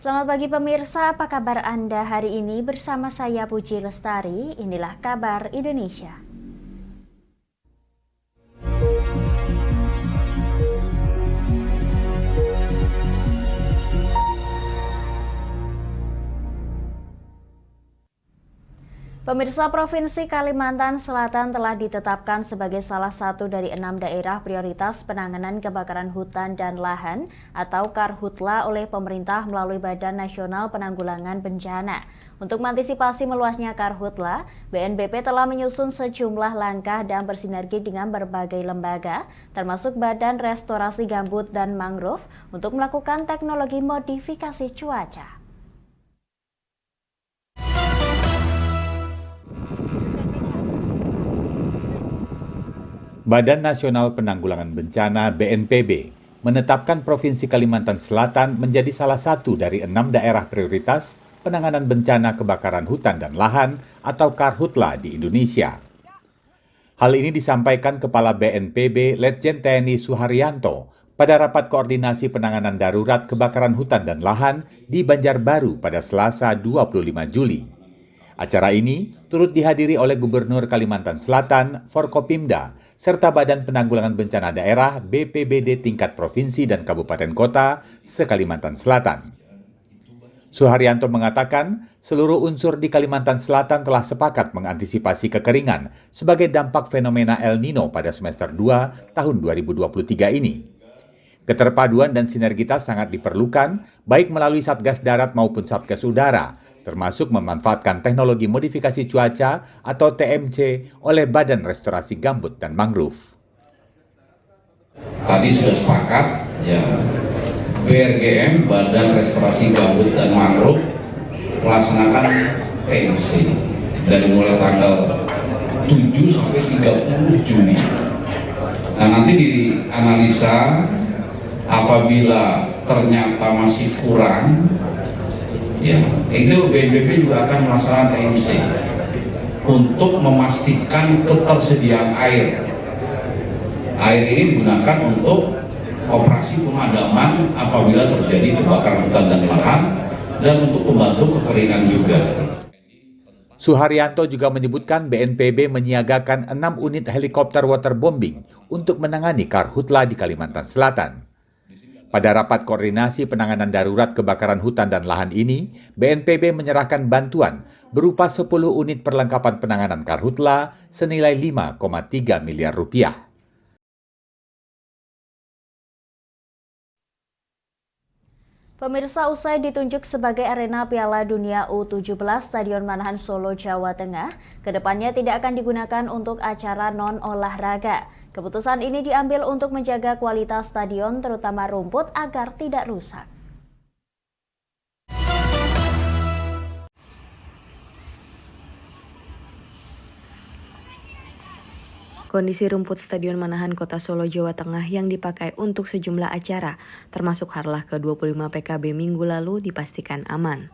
Selamat pagi pemirsa, apa kabar Anda hari ini? Bersama saya Puji Lestari, inilah kabar Indonesia. Pemirsa, Provinsi Kalimantan Selatan telah ditetapkan sebagai salah satu dari 6 daerah prioritas penanganan kebakaran hutan dan lahan atau Karhutla oleh pemerintah melalui Badan Nasional Penanggulangan Bencana. Untuk mengantisipasi meluasnya Karhutla, BNPB telah menyusun sejumlah langkah dan bersinergi dengan berbagai lembaga, termasuk Badan Restorasi Gambut dan Mangrove, untuk melakukan teknologi modifikasi cuaca. Badan Nasional Penanggulangan Bencana (BNPB) menetapkan Provinsi Kalimantan Selatan menjadi salah satu dari 6 daerah prioritas penanganan bencana kebakaran hutan dan lahan atau Karhutla di Indonesia. Hal ini disampaikan Kepala BNPB Letjen TNI Suharyanto pada rapat koordinasi penanganan darurat kebakaran hutan dan lahan di Banjarbaru pada Selasa 25 Juli. Acara ini turut dihadiri oleh Gubernur Kalimantan Selatan, Forkopimda, serta Badan Penanggulangan Bencana Daerah BPBD tingkat provinsi dan kabupaten kota se-Kalimantan Selatan. Suharyanto mengatakan, seluruh unsur di Kalimantan Selatan telah sepakat mengantisipasi kekeringan sebagai dampak fenomena El Nino pada semester 2 tahun 2023 ini. Keterpaduan dan sinergitas sangat diperlukan, baik melalui Satgas Darat maupun Satgas Udara, termasuk memanfaatkan teknologi modifikasi cuaca atau TMC oleh Badan Restorasi Gambut dan Mangrove. Tadi sudah sepakat, ya, BRGM, Badan Restorasi Gambut dan Mangrove, melaksanakan TMC dari mulai tanggal 7 sampai 30 Juni. Nah, nanti dianalisa apabila ternyata masih kurang, ya, itu BNPB juga akan melaksanakan TMC untuk memastikan ketersediaan air. Air ini digunakan untuk operasi pemadaman apabila terjadi kebakaran hutan dan lahan dan untuk membantu kekeringan juga. Suharyanto juga menyebutkan BNPB menyiagakan 6 unit helikopter waterbombing untuk menangani Karhutla di Kalimantan Selatan. Pada rapat koordinasi penanganan darurat kebakaran hutan dan lahan ini, BNPB menyerahkan bantuan berupa 10 unit perlengkapan penanganan Karhutla senilai 5,3 miliar rupiah. Pemirsa, usai ditunjuk sebagai arena Piala Dunia U17 Stadion Manahan Solo, Jawa Tengah, kedepannya tidak akan digunakan untuk acara non-olahraga. Keputusan ini diambil untuk menjaga kualitas stadion, terutama rumput, agar tidak rusak. Kondisi rumput Stadion Manahan Kota Solo, Jawa Tengah yang dipakai untuk sejumlah acara, termasuk Harlah ke-25 PKB minggu lalu, dipastikan aman.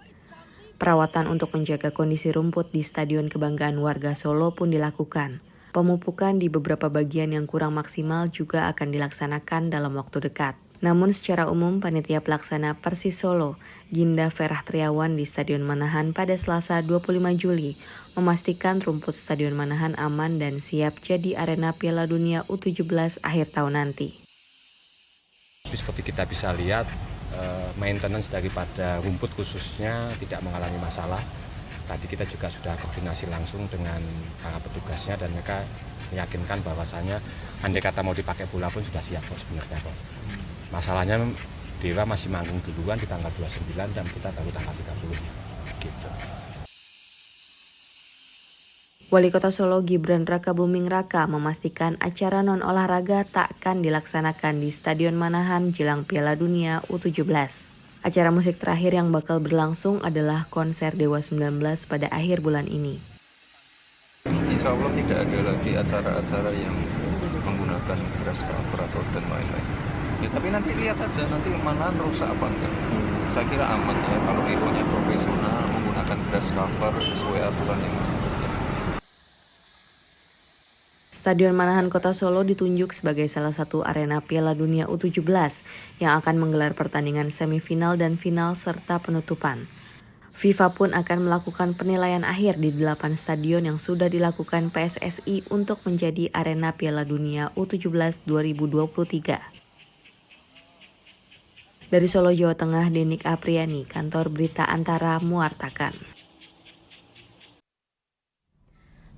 Perawatan untuk menjaga kondisi rumput di Stadion Kebanggaan Warga Solo pun dilakukan. Pemupukan di beberapa bagian yang kurang maksimal juga akan dilaksanakan dalam waktu dekat. Namun secara umum, Panitia Pelaksana Persis Solo, Ginda Ferah Triawan di Stadion Manahan pada Selasa 25 Juli, memastikan rumput Stadion Manahan aman dan siap jadi arena Piala Dunia U17 akhir tahun nanti. Seperti kita bisa lihat, maintenance daripada rumput khususnya tidak mengalami masalah. Tadi kita juga sudah koordinasi langsung dengan para petugasnya dan mereka meyakinkan bahwasannya andai kata mau dipakai bola pun sudah siap kok sebenarnya kok. Masalahnya Dewa masih manggung duluan di tanggal 29 dan kita baru tanggal 30 gitu. Wali Kota Solo Gibran Raka Buming Raka memastikan acara non-olahraga tak akan dilaksanakan di Stadion Manahan jelang Piala Dunia U17. Acara musik terakhir yang bakal berlangsung adalah konser Dewa 19 pada akhir bulan ini. Insya Allah tidak ada lagi acara-acara yang menggunakan grass cover atau dan lain-lain. Ya, tapi nanti lihat aja nanti mana rusak apa enggak. Saya kira aman ya kalau eronya profesional menggunakan grass cover sesuai aturan yang ada. Stadion Manahan Kota Solo ditunjuk sebagai salah satu arena Piala Dunia U17 yang akan menggelar pertandingan semifinal dan final serta penutupan. FIFA pun akan melakukan penilaian akhir di 8 stadion yang sudah dilakukan PSSI untuk menjadi arena Piala Dunia U17 2023. Dari Solo, Jawa Tengah, Denik Apriani, Kantor Berita Antara mewartakan.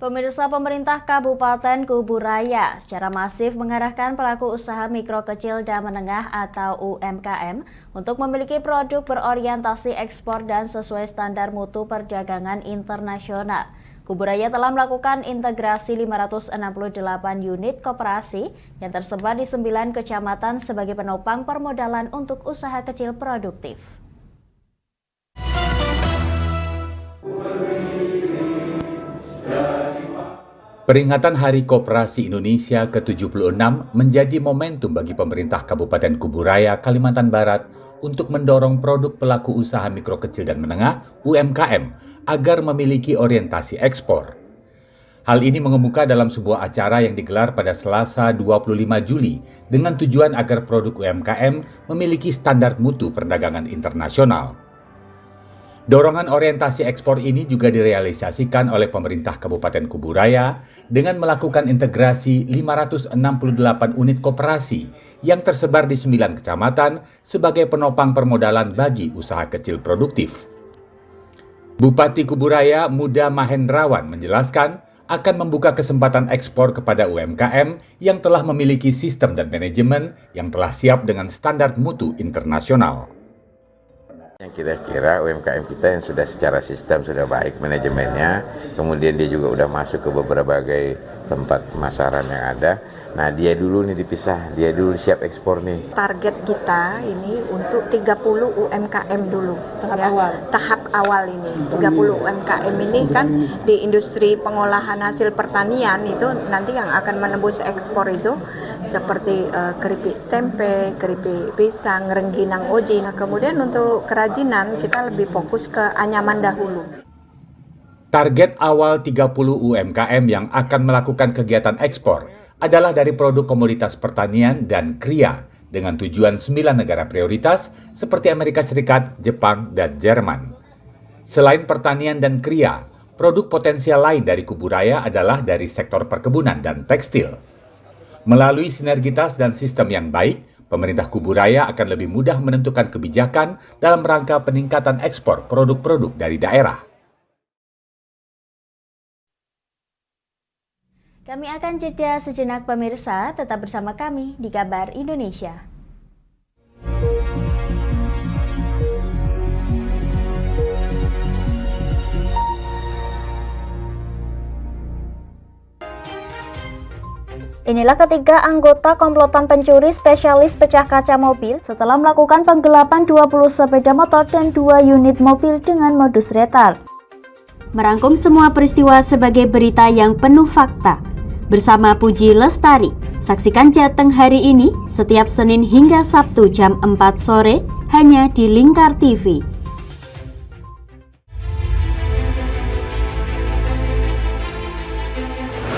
Pemirsa, pemerintah Kabupaten Kuburaya secara masif mengarahkan pelaku usaha mikro kecil dan menengah atau UMKM untuk memiliki produk berorientasi ekspor dan sesuai standar mutu perdagangan internasional. Kuburaya telah melakukan integrasi 568 unit koperasi yang tersebar di 9 kecamatan sebagai penopang permodalan untuk usaha kecil produktif. Peringatan Hari Koperasi Indonesia ke-76 menjadi momentum bagi pemerintah Kabupaten Kuburaya, Kalimantan Barat untuk mendorong produk pelaku usaha mikro kecil dan menengah (UMKM) agar memiliki orientasi ekspor. Hal ini mengemuka dalam sebuah acara yang digelar pada Selasa 25 Juli dengan tujuan agar produk UMKM memiliki standar mutu perdagangan internasional. Dorongan orientasi ekspor ini juga direalisasikan oleh pemerintah Kabupaten Kuburaya dengan melakukan integrasi 568 unit koperasi yang tersebar di 9 kecamatan sebagai penopang permodalan bagi usaha kecil produktif. Bupati Kuburaya Muda Mahendrawan menjelaskan akan membuka kesempatan ekspor kepada UMKM yang telah memiliki sistem dan manajemen yang telah siap dengan standar mutu internasional. Yang kira-kira UMKM kita yang sudah secara sistem sudah baik manajemennya, kemudian dia juga udah masuk ke beberapa tempat pemasaran yang ada. Nah, dia dulu nih dipisah, dia dulu siap ekspor nih. Target kita ini untuk 30 UMKM dulu. Tahap awal ini. 30 UMKM ini kan di industri pengolahan hasil pertanian itu nanti yang akan menembus ekspor itu seperti keripik tempe, keripik pisang, rengginang oji. Nah, kemudian untuk kerajinan kita lebih fokus ke anyaman dahulu. Target awal 30 UMKM yang akan melakukan kegiatan ekspor adalah dari produk komoditas pertanian dan kria dengan tujuan 9 negara prioritas seperti Amerika Serikat, Jepang, dan Jerman. Selain pertanian dan kria, produk potensial lain dari Kuburaya adalah dari sektor perkebunan dan tekstil. Melalui sinergitas dan sistem yang baik, pemerintah Kuburaya akan lebih mudah menentukan kebijakan dalam rangka peningkatan ekspor produk-produk dari daerah. Kami akan jeda sejenak pemirsa, tetap bersama kami di Kabar Indonesia. Inilah ketiga anggota komplotan pencuri spesialis pecah kaca mobil setelah melakukan penggelapan 20 sepeda motor dan 2 unit mobil dengan modus retal. Merangkum semua peristiwa sebagai berita yang penuh fakta. Bersama Puji Lestari, saksikan Jateng hari ini setiap Senin hingga Sabtu jam 4 sore hanya di Lingkar TV.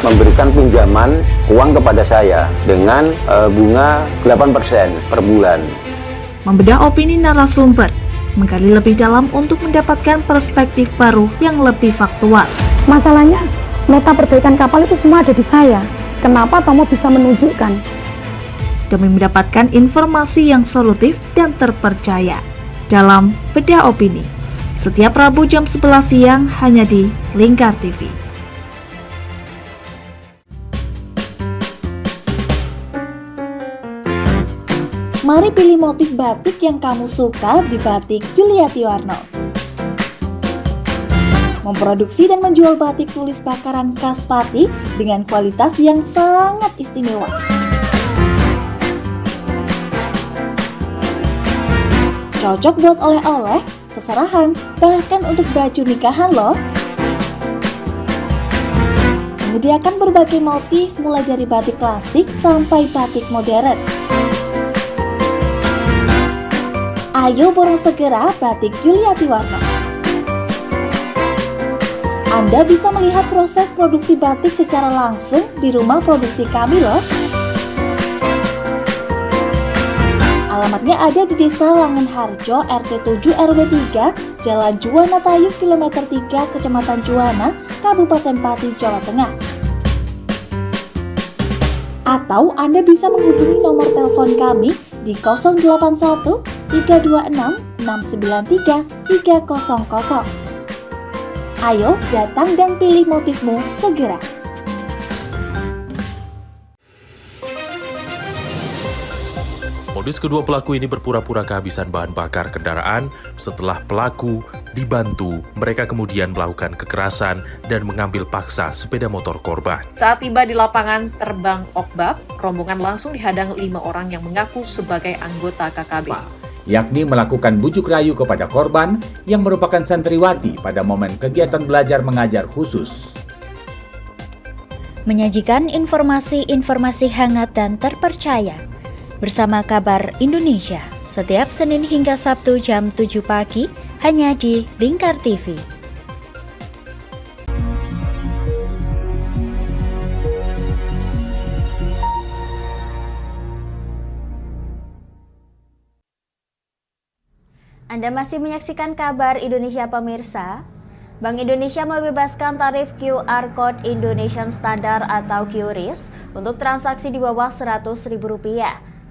Memberikan pinjaman uang kepada saya dengan bunga 8% per bulan. Membedah opini narasumber, menggali lebih dalam untuk mendapatkan perspektif baru yang lebih faktual. Masalahnya, nota perbaikan kapal itu semua ada di saya. Kenapa Tomo bisa menunjukkan? Demi mendapatkan informasi yang solutif dan terpercaya dalam Bedah Opini. Setiap Rabu jam 11 siang hanya di Lingkar TV. Mari pilih motif batik yang kamu suka di Batik Yuliati Warno. Memproduksi dan menjual batik tulis bakaran khas Pati dengan kualitas yang sangat istimewa. Cocok buat oleh-oleh, seserahan, bahkan untuk baju nikahan loh. Menyediakan berbagai motif mulai dari batik klasik sampai batik modern. Ayo borong segera Batik Yuliati Warno. Anda bisa melihat proses produksi batik secara langsung di rumah produksi kami loh. Alamatnya ada di Desa Langenharjo, RT 7 RW 3, Jalan Juwana Tayu, Kilometer 3, Kecamatan Juwana, Kabupaten Pati, Jawa Tengah. Atau Anda bisa menghubungi nomor telepon kami di 081 326 693 300. Ayo datang dan pilih motifmu segera. Modus kedua pelaku ini berpura-pura kehabisan bahan bakar kendaraan. Setelah pelaku dibantu, mereka kemudian melakukan kekerasan dan mengambil paksa sepeda motor korban. Saat tiba di lapangan terbang Okbab, rombongan langsung dihadang 5 orang yang mengaku sebagai anggota KKB. Yakni melakukan bujuk rayu kepada korban yang merupakan santriwati pada momen kegiatan belajar mengajar khusus. Menyajikan informasi-informasi hangat dan terpercaya bersama Kabar Indonesia setiap Senin hingga Sabtu jam 7 pagi hanya di Lingkar TV. Anda masih menyaksikan Kabar Indonesia pemirsa. Bank Indonesia membebaskan tarif QR Code Indonesian Standard atau QRIS untuk transaksi di bawah Rp100.000.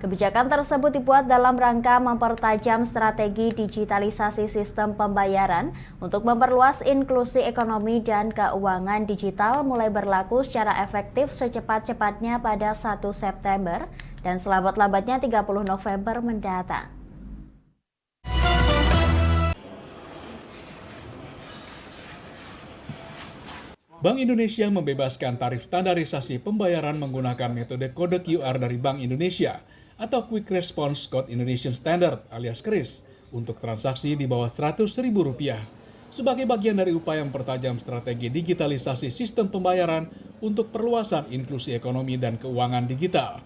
Kebijakan tersebut dibuat dalam rangka mempertajam strategi digitalisasi sistem pembayaran untuk memperluas inklusi ekonomi dan keuangan digital mulai berlaku secara efektif secepat-cepatnya pada 1 September dan selambat-lambatnya 30 November mendatang. Bank Indonesia membebaskan tarif standarisasi pembayaran menggunakan metode kode QR dari Bank Indonesia atau Quick Response Code Indonesian Standard alias QRIS untuk transaksi di bawah Rp100.000 sebagai bagian dari upaya mempertajam strategi digitalisasi sistem pembayaran untuk perluasan inklusi ekonomi dan keuangan digital.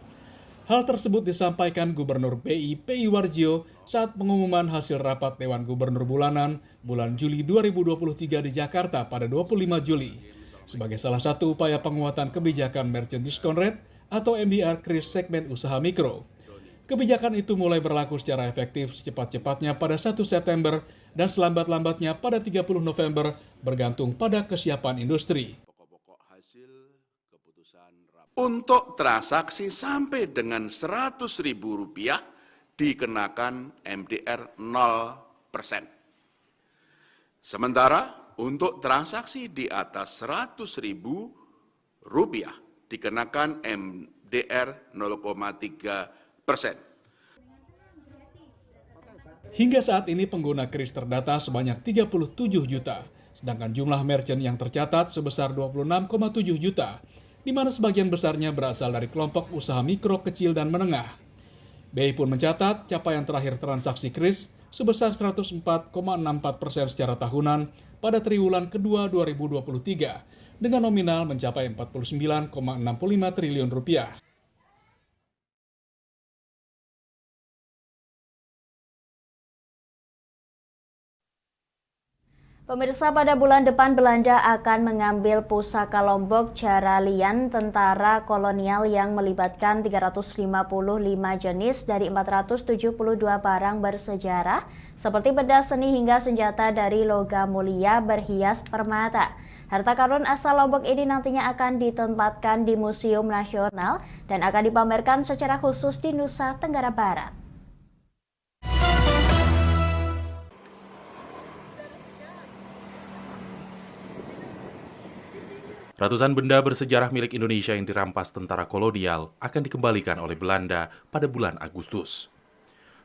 Hal tersebut disampaikan Gubernur BI P.I. Warjio saat pengumuman hasil rapat Dewan Gubernur bulanan bulan Juli 2023 di Jakarta pada 25 Juli. Sebagai salah satu upaya penguatan kebijakan Merchant Discount Rate atau MDR QRIS segmen usaha mikro. Kebijakan itu mulai berlaku secara efektif secepat-cepatnya pada 1 September dan selambat-lambatnya pada 30 November bergantung pada kesiapan industri. Untuk transaksi sampai dengan Rp100.000 dikenakan MDR 0%. Sementara untuk transaksi di atas Rp100.000 dikenakan MDR 0,3%. Hingga saat ini pengguna QRIS terdata sebanyak 37 juta, sedangkan jumlah merchant yang tercatat sebesar 26,7 juta, di mana sebagian besarnya berasal dari kelompok usaha mikro, kecil, dan menengah. BI pun mencatat capaian terakhir transaksi QRIS sebesar 104,64% secara tahunan pada triwulan kedua 2023, dengan nominal mencapai Rp49,65 triliun. Pemirsa, pada bulan depan Belanda akan mengambil pusaka Lombok Jaralian tentara kolonial yang melibatkan 355 jenis dari 472 barang bersejarah seperti benda seni hingga senjata dari logam mulia berhias permata. Harta karun asal Lombok ini nantinya akan ditempatkan di Museum Nasional dan akan dipamerkan secara khusus di Nusa Tenggara Barat. Ratusan benda bersejarah milik Indonesia yang dirampas tentara kolonial akan dikembalikan oleh Belanda pada bulan Agustus.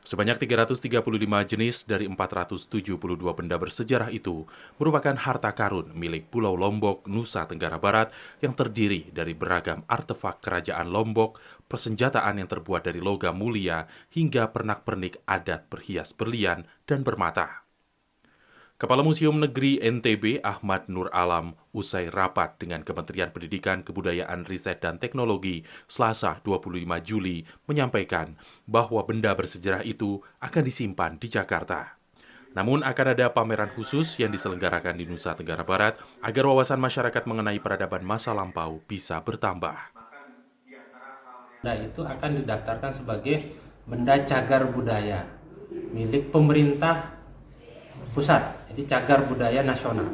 Sebanyak 335 jenis dari 472 benda bersejarah itu merupakan harta karun milik Pulau Lombok, Nusa Tenggara Barat yang terdiri dari beragam artefak kerajaan Lombok, persenjataan yang terbuat dari logam mulia, hingga pernak-pernik adat berhias berlian dan bermata. Kepala Museum Negeri NTB Ahmad Nur Alam usai rapat dengan Kementerian Pendidikan, Kebudayaan, Riset, dan Teknologi Selasa 25 Juli menyampaikan bahwa benda bersejarah itu akan disimpan di Jakarta. Namun akan ada pameran khusus yang diselenggarakan di Nusa Tenggara Barat agar wawasan masyarakat mengenai peradaban masa lampau bisa bertambah. Benda itu akan didaftarkan sebagai benda cagar budaya milik pemerintah pusat, jadi cagar budaya nasional.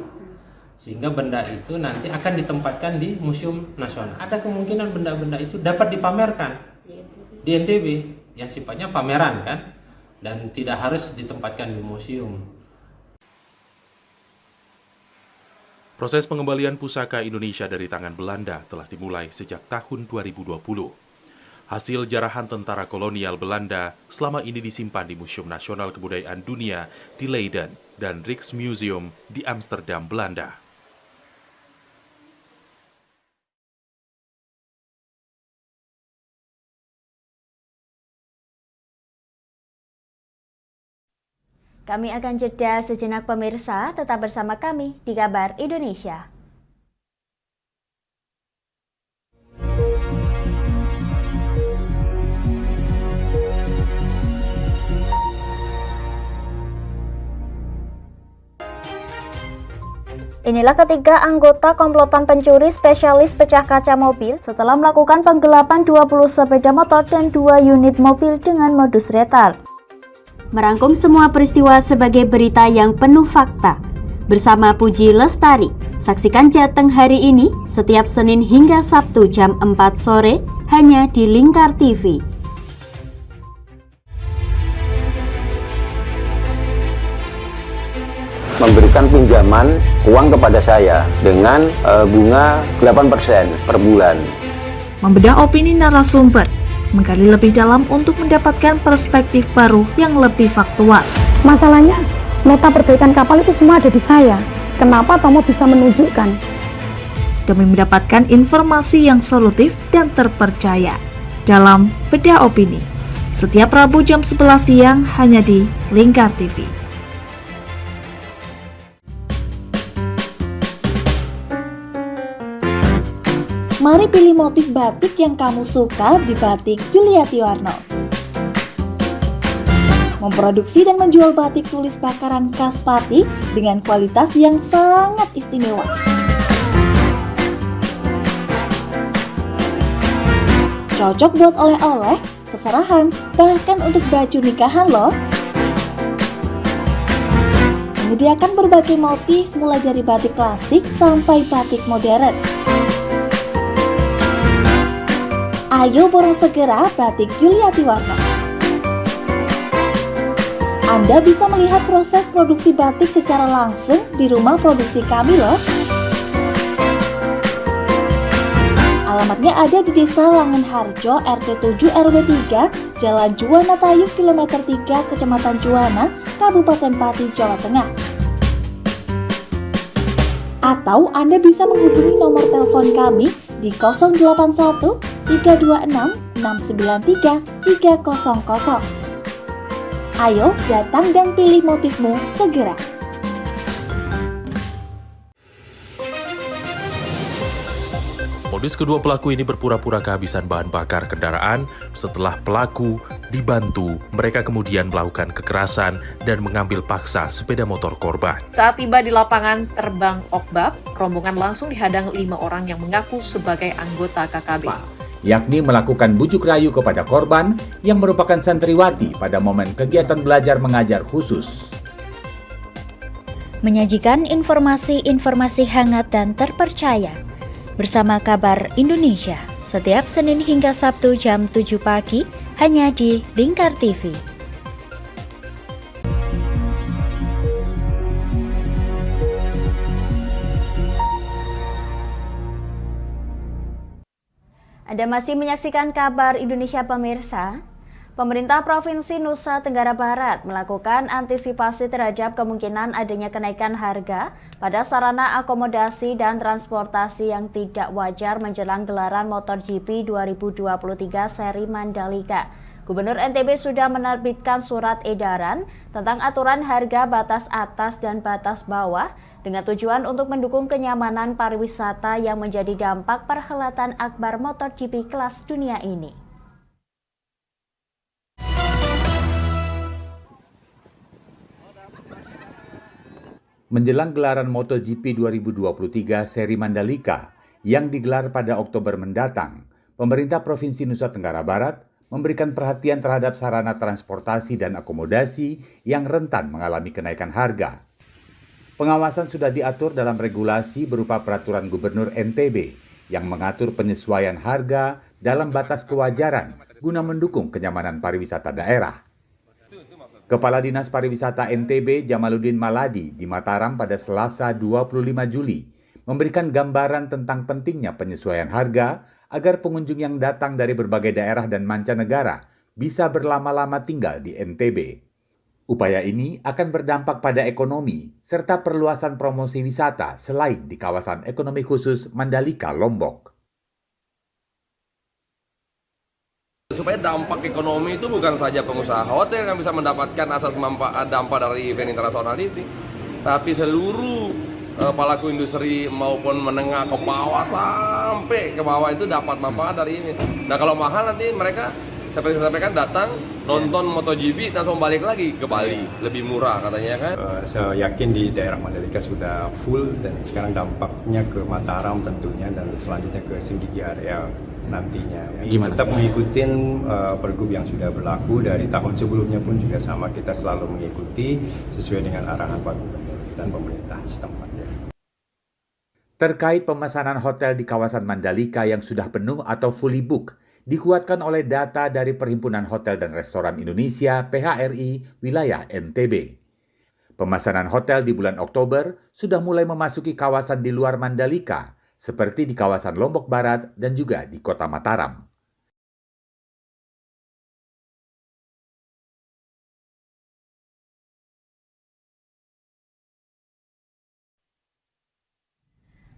Sehingga benda itu nanti akan ditempatkan di Museum Nasional. Ada kemungkinan benda-benda itu dapat dipamerkan di NTB yang sifatnya pameran kan, dan tidak harus ditempatkan di museum. Proses pengembalian pusaka Indonesia dari tangan Belanda telah dimulai sejak tahun 2020. Hasil jarahan tentara kolonial Belanda selama ini disimpan di Museum Nasional Kebudayaan Dunia di Leiden dan Rijksmuseum di Amsterdam, Belanda. Kami akan jeda sejenak pemirsa, tetap bersama kami di Kabar Indonesia. Inilah ketiga anggota komplotan pencuri spesialis pecah kaca mobil setelah melakukan penggelapan 20 sepeda motor dan 2 unit mobil dengan modus retard. Merangkum semua peristiwa sebagai berita yang penuh fakta. Bersama Puji Lestari, saksikan Jateng hari ini setiap Senin hingga Sabtu jam 4 sore hanya di Lingkar TV. Memberikan pinjaman uang kepada saya dengan bunga 8% per bulan. Membedah opini narasumber, menggali lebih dalam untuk mendapatkan perspektif baru yang lebih faktual. Masalahnya, nota perbaikan kapal itu semua ada di saya. Kenapa Tomo bisa menunjukkan? Demi mendapatkan informasi yang solutif dan terpercaya dalam Bedah Opini. Setiap Rabu jam 11 siang hanya di Lingkar TV. Mari pilih motif batik yang kamu suka di Batik Yuliati Warno. Memproduksi dan menjual batik tulis bakaran khas Pati dengan kualitas yang sangat istimewa. Cocok buat oleh-oleh, seserahan, bahkan untuk baju nikahan loh. Menyediakan berbagai motif mulai dari batik klasik sampai batik modern. Ayo borong segera Batik Yuliati Warno. Anda bisa melihat proses produksi batik secara langsung di rumah produksi kami loh. Alamatnya ada di Desa Langenharjo, RT 7 RW 3, Jalan Juwana Tayub, Kilometer 3, Kecamatan Juwana, Kabupaten Pati, Jawa Tengah. Atau Anda bisa menghubungi nomor telepon kami di 081 326 693 300. Ayo datang dan pilih motifmu segera. Modus kedua pelaku ini berpura-pura kehabisan bahan bakar kendaraan. Setelah pelaku dibantu, mereka kemudian melakukan kekerasan dan mengambil paksa sepeda motor korban. Saat tiba di lapangan terbang Okbab, rombongan langsung dihadang 5 orang yang mengaku sebagai anggota KKB. Yakni melakukan bujuk rayu kepada korban yang merupakan santriwati pada momen kegiatan belajar mengajar khusus. Menyajikan informasi-informasi hangat dan terpercaya bersama Kabar Indonesia setiap Senin hingga Sabtu jam 7 pagi hanya di Lingkar TV. Anda masih menyaksikan Kabar Indonesia pemirsa. Pemerintah Provinsi Nusa Tenggara Barat melakukan antisipasi terhadap kemungkinan adanya kenaikan harga pada sarana akomodasi dan transportasi yang tidak wajar menjelang gelaran MotoGP 2023 seri Mandalika. Gubernur NTB sudah menerbitkan surat edaran tentang aturan harga batas atas dan batas bawah dengan tujuan untuk mendukung kenyamanan pariwisata yang menjadi dampak perhelatan akbar MotoGP kelas dunia ini. Menjelang gelaran MotoGP 2023 seri Mandalika yang digelar pada Oktober mendatang, pemerintah Provinsi Nusa Tenggara Barat memberikan perhatian terhadap sarana transportasi dan akomodasi yang rentan mengalami kenaikan harga. Pengawasan sudah diatur dalam regulasi berupa peraturan Gubernur NTB yang mengatur penyesuaian harga dalam batas kewajaran guna mendukung kenyamanan pariwisata daerah. Kepala Dinas Pariwisata NTB Jamaluddin Maladi di Mataram pada Selasa 25 Juli memberikan gambaran tentang pentingnya penyesuaian harga agar pengunjung yang datang dari berbagai daerah dan mancanegara bisa berlama-lama tinggal di NTB. Upaya ini akan berdampak pada ekonomi serta perluasan promosi wisata selain di kawasan ekonomi khusus Mandalika, Lombok. Supaya dampak ekonomi itu bukan saja pengusaha hotel yang bisa mendapatkan asas manfaat dampak dari event internasional ini, tapi seluruh pelaku industri maupun menengah ke bawah sampai ke bawah itu dapat manfaat dari ini. Nah kalau mahal nanti mereka seperti saya sampaikan datang nonton MotoGP langsung balik lagi ke Bali, lebih murah katanya kan. Saya yakin di daerah Mandalika sudah full dan sekarang dampaknya ke Mataram tentunya dan selanjutnya ke Senggigi area nantinya. Gimana? Tetap mengikuti pergub yang sudah berlaku dari tahun sebelumnya pun juga sama, kita selalu mengikuti sesuai dengan arahan Pak Gubernur dan pemerintah setempat. Terkait pemesanan hotel di kawasan Mandalika yang sudah penuh atau fully book, dikuatkan oleh data dari Perhimpunan Hotel dan Restoran Indonesia (PHRI) wilayah NTB. Pemesanan hotel di bulan Oktober sudah mulai memasuki kawasan di luar Mandalika, seperti di kawasan Lombok Barat dan juga di Kota Mataram.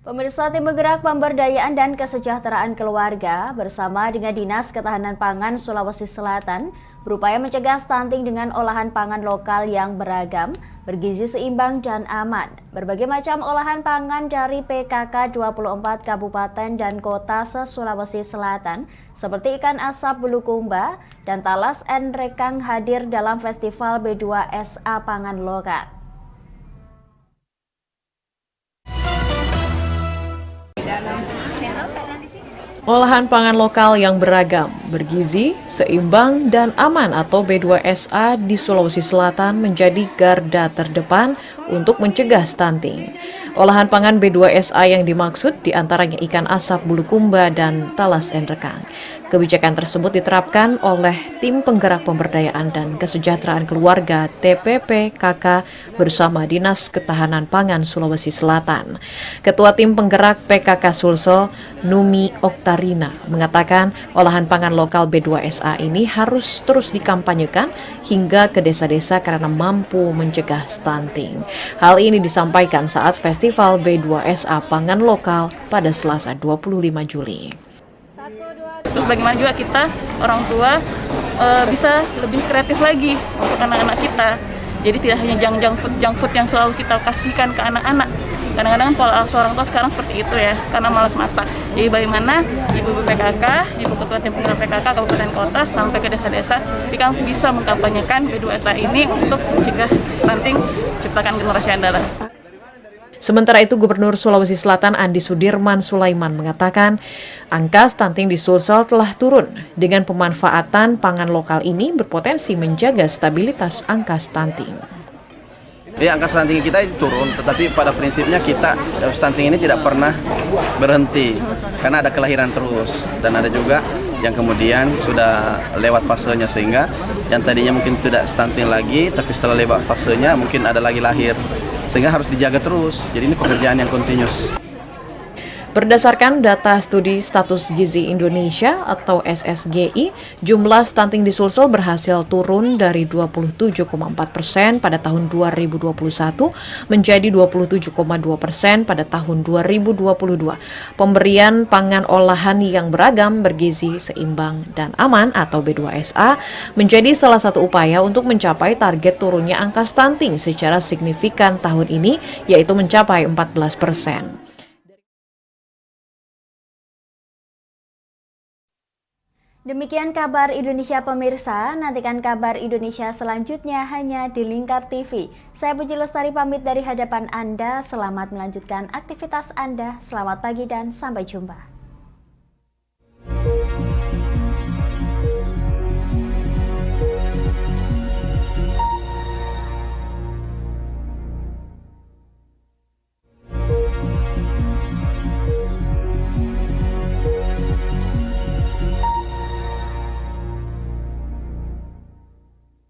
Pemirsa, Tim Bergerak Pemberdayaan dan Kesejahteraan Keluarga bersama dengan Dinas Ketahanan Pangan Sulawesi Selatan berupaya mencegah stunting dengan olahan pangan lokal yang beragam, bergizi seimbang dan aman. Berbagai macam olahan pangan dari PKK 24 Kabupaten dan Kota se-Sulawesi Selatan seperti ikan asap bulukumba dan talas enrekang hadir dalam Festival B2SA Pangan Lokal. Olahan pangan lokal yang beragam, bergizi, seimbang, dan aman atau B2SA di Sulawesi Selatan menjadi garda terdepan untuk mencegah stunting. Olahan pangan B2SA yang dimaksud diantaranya ikan asap bulukumba dan talas enrekang. Kebijakan tersebut diterapkan oleh Tim Penggerak Pemberdayaan dan Kesejahteraan Keluarga TPP-KK bersama Dinas Ketahanan Pangan Sulawesi Selatan. Ketua Tim Penggerak PKK Sulsel, Numi Oktarina, mengatakan olahan pangan lokal B2SA ini harus terus dikampanyekan hingga ke desa-desa karena mampu mencegah stunting. Hal ini disampaikan saat Festival B2SA Pangan Lokal pada Selasa 25 Juli. Terus bagaimana juga kita orang tua bisa lebih kreatif lagi untuk anak-anak kita. Jadi tidak hanya junk food yang selalu kita kasihkan ke anak-anak. Kadang-kadang pola seorang tua sekarang seperti itu ya, karena malas masak. Jadi bagaimana ibu-ibu PKK, ibu ketua tim penggerak PKK kabupaten kota sampai ke desa-desa bisa mengkampanyekan B2SA ini untuk mencegah stunting, ciptakan generasi andara. Sementara itu, Gubernur Sulawesi Selatan Andi Sudirman Sulaiman mengatakan angka stunting di Sulsel telah turun. Dengan pemanfaatan pangan lokal ini berpotensi menjaga stabilitas angka stunting. Ya, angka stunting kita turun, tetapi pada prinsipnya kita stunting ini tidak pernah berhenti karena ada kelahiran terus dan ada juga yang kemudian sudah lewat fasenya sehingga yang tadinya mungkin tidak stunting lagi tapi setelah lewat fasenya mungkin ada lagi lahir. Sehingga harus dijaga terus. Jadi ini pekerjaan yang kontinus. Berdasarkan data studi status gizi Indonesia atau SSGI, jumlah stunting di Sulsel berhasil turun dari 27,4% pada tahun 2021 menjadi 27,2% pada tahun 2022. Pemberian pangan olahan yang beragam, bergizi, seimbang, dan aman atau B2SA menjadi salah satu upaya untuk mencapai target turunnya angka stunting secara signifikan tahun ini, yaitu mencapai 14%. Demikian kabar Indonesia pemirsa, nantikan kabar Indonesia selanjutnya hanya di Lingkar TV. Saya Puji Lestari pamit dari hadapan Anda, selamat melanjutkan aktivitas Anda, selamat pagi dan sampai jumpa.